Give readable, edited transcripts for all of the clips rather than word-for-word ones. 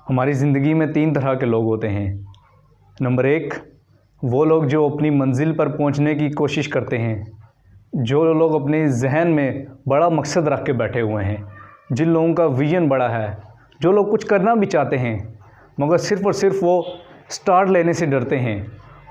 हमारी ज़िंदगी में 3 तरह के लोग होते हैं। नंबर 1, वो लोग जो अपनी मंजिल पर पहुंचने की कोशिश करते हैं, जो लोग अपने जहन में बड़ा मकसद रख के बैठे हुए हैं, जिन लोगों का विजन बड़ा है, जो लोग कुछ करना भी चाहते हैं मगर सिर्फ़ और सिर्फ वो स्टार्ट लेने से डरते हैं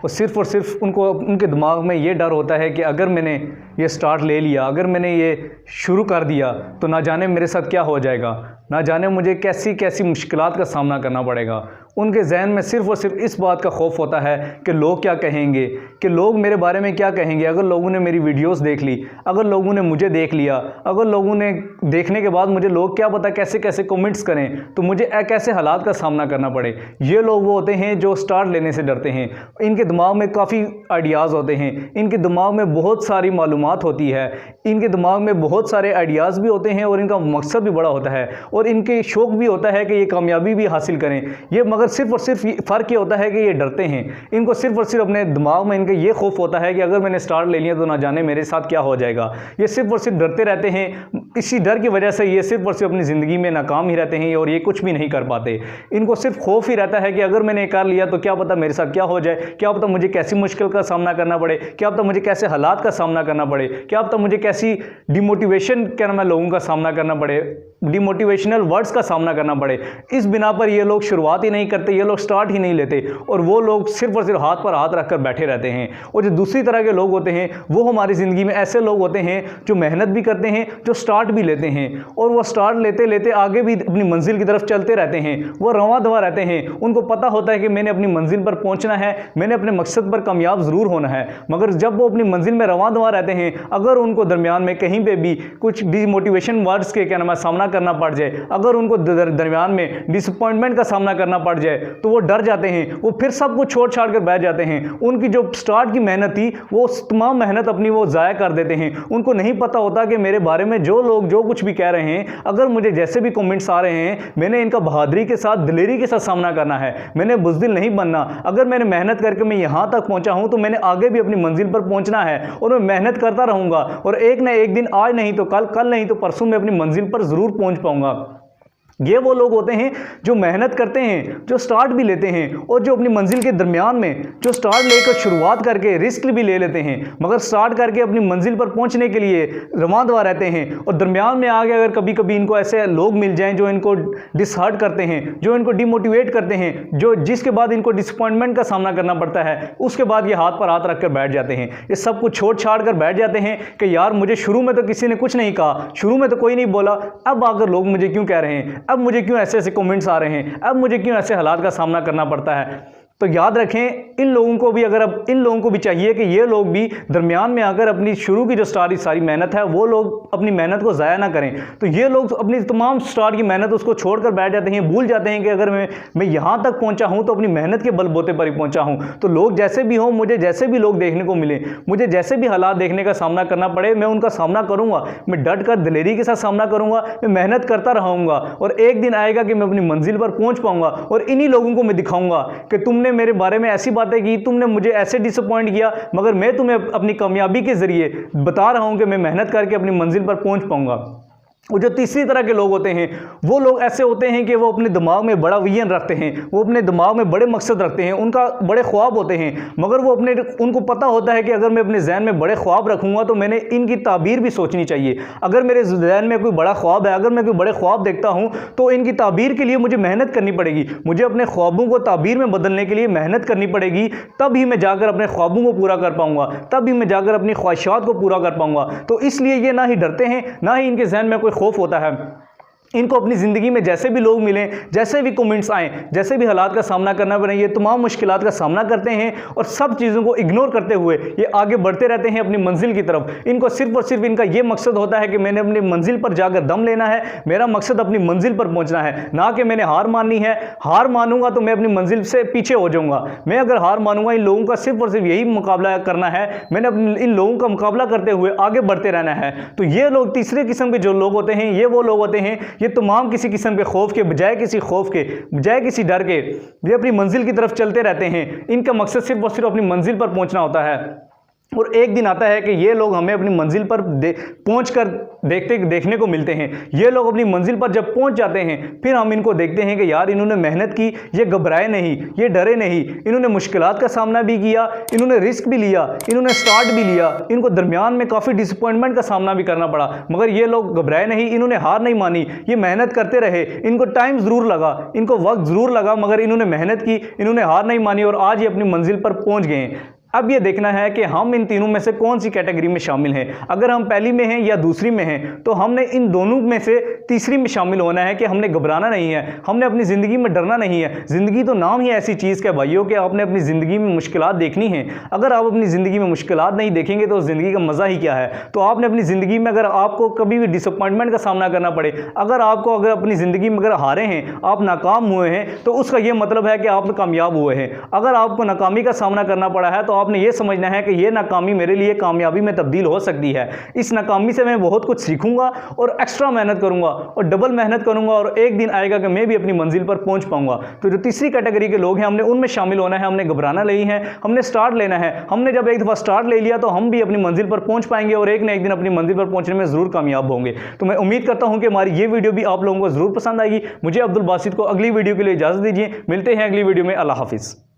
और सिर्फ उनके दिमाग में ये डर होता है कि अगर मैंने ये स्टार्ट ले लिया, अगर मैंने ये शुरू कर दिया तो ना जाने मेरे साथ क्या हो जाएगा, ना जाने मुझे कैसी कैसी मुश्किलात का सामना करना पड़ेगा। उनके जहन में सिर्फ़ और सिर्फ इस बात का खौफ होता है कि लोग क्या कहेंगे, कि लोग मेरे बारे में क्या कहेंगे। अगर लोगों ने मेरी वीडियोस देख ली, अगर लोगों ने मुझे देख लिया, अगर लोगों ने देखने के बाद मुझे लोग क्या पता कैसे कैसे कमेंट्स करें, तो मुझे कैसे हालात का सामना करना पड़े। ये लोग वो होते हैं जो स्टार्ट लेने से डरते हैं। इनके दिमाग में काफ़ी आइडियाज़ होते हैं, इनके दिमाग में बहुत सारी मालूमात होती है, इनके दिमाग में बहुत सारे आइडियाज़ भी होते हैं और इनका मकसद भी बड़ा होता है और इनके शौक़ भी होता है कि ये कामयाबी भी हासिल करें। ये मगर सिर्फ और सिर्फ फ़र्क ये होता है कि ये डरते हैं। इनको सिर्फ और सिर्फ अपने दिमाग में इनके ये खौफ होता है कि अगर मैंने स्टार्ट ले लिया तो ना जाने मेरे साथ क्या हो जाएगा। ये सिर्फ और सिर्फ डरते रहते हैं। इसी डर की वजह से ये सिर्फ और सिर्फ अपनी ज़िंदगी में नाकाम ही रहते हैं और ये कुछ भी नहीं कर पाते। इनको सिर्फ खौफ ही रहता है कि अगर मैंने कर लिया तो क्या पता मेरे साथ क्या हो जाए, क्या पता मुझे कैसी मुश्किल का सामना करना पड़े, क्या पता मुझे कैसे हालात का सामना करना पड़े, क्या पता मुझे कैसी डिमोटिवेशन क्या नाम है लोगों का सामना करना पड़े, डिमोटिवेशनल वर्ड्स का सामना करना पड़े। इस बिना पर ये लोग शुरुआत ही नहीं करते, ये लोग स्टार्ट ही नहीं लेते और वो लोग सिर्फ और सिर्फ हाथ पर हाथ रखकर बैठे रहते हैं। और जो दूसरी तरह के लोग होते हैं वो हमारी ज़िंदगी में ऐसे लोग होते हैं जो मेहनत भी करते हैं, जो स्टार्ट भी लेते हैं और वो स्टार्ट लेते लेते आगे भी अपनी मंजिल की तरफ चलते रहते हैं। वो रवां दवा रहते हैं, उनको पता होता है कि मैंने अपनी मंजिल पर पहुंचना है, मैंने अपने मकसद पर कामयाब ज़रूर होना है। मगर जब वो अपनी मंजिल में रवां दवा रहते हैं, अगर उनको दरमियान में कहीं पर भी कुछ डिमोटिवेशन वर्ड्स के क्या नाम है सामना करना पड़ जाए, अगर उनको दरमियान में डिसअपॉइंटमेंट का सामना करना पड़ जाए तो वो डर जाते हैं, वो फिर सब कुछ छोड़ छाड़ कर बैठ जाते हैं। उनकी जो स्टार्ट की मेहनत थी वो तमाम मेहनत अपनी वो ज़ाया कर देते हैं। उनको नहीं पता होता कि मेरे बारे में जो लोग जो कुछ भी कह रहे हैं, अगर मुझे जैसे भी कमेंट्स आ रहे हैं, मैंने इनका बहादुरी के साथ दिलेरी के साथ सामना करना है, मैंने बुज़दिल नहीं बनना। अगर मैंने मेहनत करके मैं यहाँ तक पहुँचा हूँ तो मैंने आगे भी अपनी मंजिल पर पहुँचना है और मैं मेहनत करता रहूँगा और एक ना एक दिन, आज नहीं तो कल, कल नहीं तो परसों मैं अपनी मंजिल पर ज़रूर पहुँच पाऊँगा। ये वो लोग होते हैं जो मेहनत करते हैं, जो स्टार्ट भी लेते हैं और जो अपनी मंजिल के दरमियान में जो स्टार्ट लेकर शुरुआत करके रिस्क भी ले लेते हैं, मगर स्टार्ट करके अपनी मंजिल पर पहुंचने के लिए रवां दवा रहते हैं। और दरमियान में आगे अगर कभी कभी इनको ऐसे लोग मिल जाएं जो इनको डिसहर्ट करते हैं, जो इनको डिमोटिवेट करते हैं, जो जिसके बाद इनको डिसअपॉइंटमेंट का सामना करना पड़ता है, उसके बाद ये हाथ पर हाथ रख कर बैठ जाते हैं। ये सब कुछ छोड़ छाड़ कर बैठ जाते हैं कि यार मुझे शुरू में तो किसी ने कुछ नहीं कहा, शुरू में तो कोई नहीं बोला, अब आकर लोग मुझे क्यों कह रहे हैं, अब मुझे क्यों ऐसे ऐसे कमेंट्स आ रहे हैं, अब मुझे क्यों ऐसे हालात का सामना करना पड़ता है। तो याद रखें, इन लोगों को भी इन लोगों को भी चाहिए कि ये लोग भी दरमियान में आकर अपनी शुरू की जो सारी मेहनत है वो लोग अपनी मेहनत को ज़ाया ना करें। तो ये लोग अपनी तमाम स्टार्ट की मेहनत उसको छोड़कर बैठ जाते हैं, भूल जाते हैं कि अगर मैं यहाँ तक पहुँचा हूँ तो अपनी मेहनत के बलबूते पर ही पहुँचा हूँ। तो लोग जैसे भी हों, मुझे जैसे भी लोग देखने को मिले, मुझे जैसे भी हालात देखने का सामना करना पड़े, मैं उनका सामना करूँगा, मैं डट कर दिलेरी के साथ सामना करूँगा, मैं मेहनत करता रहूँगा और एक दिन आएगा कि मैं अपनी मंजिल पर पहुँच पाऊँगा और इन्हीं लोगों को मैं दिखाऊँगा कि तुमने मेरे बारे में ऐसी बातें की, तुमने मुझे ऐसे डिसअपॉइंट किया, मगर मैं तुम्हें अपनी कामयाबी के जरिए बता रहा हूं कि मैं मेहनत करके अपनी मंजिल पर पहुंच पाऊंगा। और जो तीसरी तरह के लोग होते हैं वो लोग ऐसे होते हैं कि वो अपने दिमाग में बड़ा विजन रखते हैं, वो अपने दिमाग में बड़े मकसद रखते हैं, उनका बड़े ख्वाब होते हैं, मगर वो उनको पता होता है कि अगर मैं अपने जहन में बड़े ख्वाब रखूंगा तो मैंने इनकी ताबीर भी सोचनी चाहिए। अगर मेरे जहन में कोई बड़ा ख्वाब है, अगर मैं कोई बड़े ख्वाब देखता हूं तो इनकी ताबीर के लिए मुझे मेहनत करनी पड़ेगी, मुझे अपने ख्वाबों को ताबीर में बदलने के लिए मेहनत करनी पड़ेगी, तभी मैं जाकर अपने ख्वाबों को पूरा कर पाऊंगा, तभी मैं जाकर अपनी ख्वाहिशात को पूरा कर पाऊंगा। तो इसलिए ये ना ही डरते हैं, ना ही इनके जहन में कोई खौफ होता है। इनको अपनी ज़िंदगी में जैसे भी लोग मिलें, जैसे भी कमेंट्स आएँ, जैसे भी हालात का सामना करना पड़े, ये तमाम मुश्किलात का सामना करते हैं और सब चीज़ों को इग्नोर करते हुए ये आगे बढ़ते रहते हैं अपनी मंजिल की तरफ। इनको सिर्फ और सिर्फ इनका ये मकसद होता है कि मैंने अपनी मंजिल पर जाकर दम लेना है, मेरा मकसद अपनी मंजिल पर पहुंचना है, ना कि मैंने हार माननी है। हार मानूंगा तो मैं अपनी मंजिल से पीछे हो जाऊंगा। मैं अगर हार मानूंगा, इन लोगों का सिर्फ और सिर्फ यही मुकाबला करना है, मैंने इन लोगों का मुकाबला करते हुए आगे बढ़ते रहना है। तो ये लोग तीसरे किस्म के जो लोग होते हैं, ये वो लोग होते हैं, ये तमाम किसी किस्म के खौफ के बजाय, किसी खौफ के बजाय किसी डर के, ये अपनी मंजिल की तरफ चलते रहते हैं। इनका मकसद सिर्फ और सिर्फ अपनी मंजिल पर पहुंचना होता है। और एक दिन आता है कि ये लोग हमें अपनी मंजिल पर पहुंचकर देखने को मिलते हैं। ये लोग अपनी मंजिल पर जब पहुंच जाते हैं, फिर हम इनको देखते हैं कि यार इन्होंने मेहनत की, ये घबराए नहीं, ये डरे नहीं, इन्होंने मुश्किलात का सामना भी किया, इन्होंने रिस्क भी लिया, इन्होंने स्टार्ट भी लिया, इनको दरमियान में काफ़ी डिसअपॉइंटमेंट का सामना भी करना पड़ा, मगर ये लोग घबराए नहीं, इन्होंने हार नहीं मानी, ये मेहनत करते रहे। इनको टाइम ज़रूर लगा, इनको वक्त ज़रूर लगा, मगर इन्होंने मेहनत की, इन्होंने हार नहीं मानी और आज ये अपनी मंजिल पर पहुँच गए हैं। अब ये देखना है कि हम इन तीनों में से कौन सी कैटेगरी में शामिल हैं। अगर हम पहली में हैं या दूसरी में हैं, तो हमने इन दोनों में से तीसरी में शामिल होना है कि हमने घबराना नहीं है, हमने अपनी ज़िंदगी में डरना नहीं है। ज़िंदगी तो नाम ही ऐसी चीज़ का भाइयों कि आपने अपनी ज़िंदगी में मुश्किलात देखनी है। अगर आप अपनी ज़िंदगी में मुश्किलात नहीं देखेंगे तो ज़िंदगी का मज़ा ही क्या है। तो आपने अपनी ज़िंदगी में, अगर आपको कभी भी डिसअपॉइंटमेंट का सामना करना पड़े, अगर अपनी ज़िंदगी में अगर हारे हैं, आप नाकाम हुए हैं, तो उसका ये मतलब है कि आप कामयाब हुए हैं। अगर आपको नाकामी का सामना करना पड़ा है, तो आपने ये समझना है कि ये नाकामी मेरे लिए कामयाबी में तब्दील हो सकती है। इस नाकामी से मैं बहुत कुछ सीखूंगा और एक्स्ट्रा मेहनत करूंगा और डबल मेहनत करूंगा और एक दिन आएगा कि मैं भी अपनी मंजिल पर पहुंच पाऊंगा। तो जो तीसरी कैटेगरी के लोग हैं, हमने उनमें शामिल होना है, हमने घबराना नहीं है, हमने स्टार्ट लेना है। हमने जब एक दफ़ा स्टार्ट ले लिया तो हम भी अपनी मंजिल पर पहुंच पाएंगे और एक न एक दिन अपनी मंजिल पर पहुंचने में ज़रूर कामयाब होंगे। तो मैं उम्मीद करता हूं कि हमारी ये वीडियो भी आप लोगों को ज़रूर पसंद आएगी। मुझे अब्दुल बासित को अगली वीडियो के लिए इजाज़त दीजिए। मिलते हैं अगली वीडियो में। अल्लाह हाफिज़।